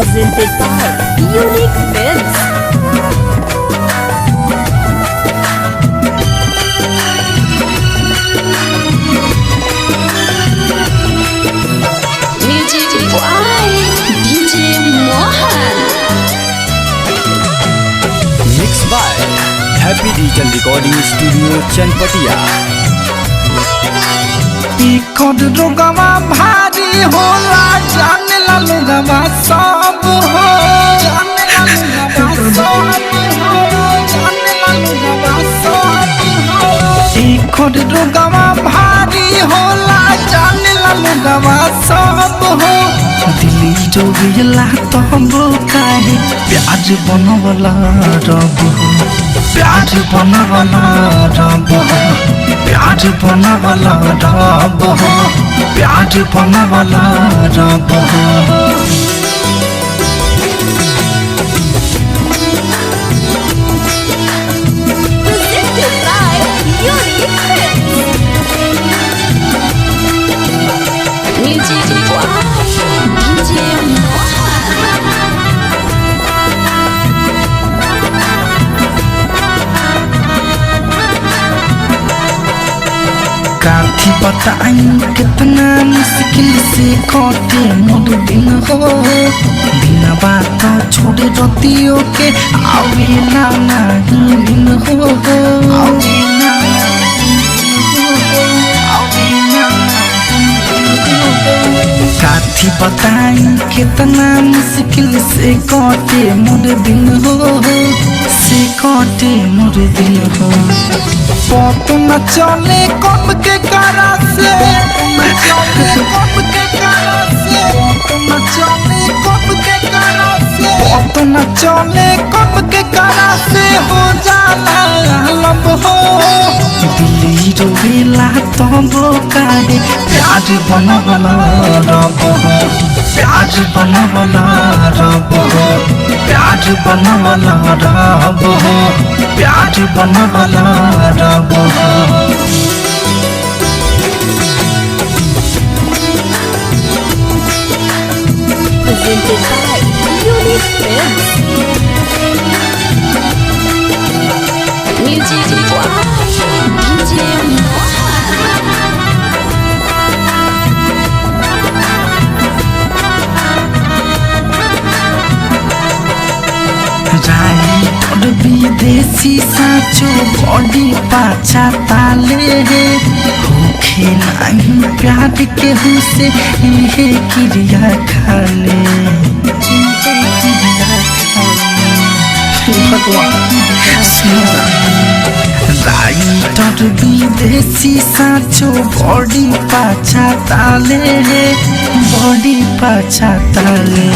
presented by Unique Films. Music by DJ Mohan. Mixed by Happy Digital Recording Studio Chanpatia. रोगवा भारी होला जाने ला लोगवा सब हो जाने ला लोगवा सब हो रोगवा भारी होला जाने ला लोगवा सब हो दिल्ली जोगिला तो काहे प्याज बनवला रब हो प्याज बनवला रब हो प्याज बनवला रब हो प्याज बनवला रब हो Presented by Unique Films. Music by DJ Mohan. काथी बताई कितना मुश्किल से कटे मोर दिन हो बिना बात छोड़े रतियों के आवेला नहीं दिन हो आवेला काथी बताई कितना मुश्किल से कटे मोर दिन हो से कटे मोर दिन हो पत न चले कब के कारा से कब के कारा से न चले कब के कारा से पत न चले कब के कारा से हो जाला लब हो दिल्ली रोवेला तब काहे प्याज बनवला रब हो प्याज बनवला रब हो प्याज बनवला रब हो प्याज बनवला रब हो Presented by Unique Films. Music by DJ Mohan. राई और विदेशी साचो बॉडी पाछा ताले होखे नहीं प्यार के हुसे इहे क्रिया खाले राइटर विदेशी साचो बॉडी पाछा ताले बॉडी पाछा ताले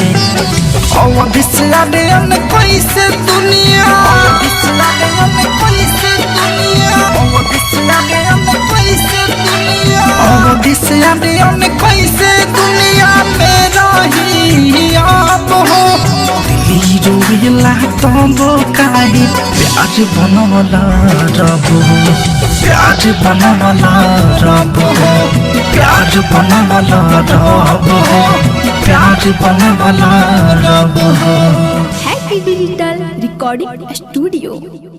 अवधि से आने कैसे दुनिया अवधि से आने कैसे दुनिया अवधि से आने कैसे दुनिया अवधि से आने कैसे दुनिया में रही आप हो दिल्ली रोवेला तब काहे प्याज बनवला रब हो प्याज बनवला रब हो प्याज बनवला रब हो प्याज बनवला रब हो Happy Digital Recording Studio.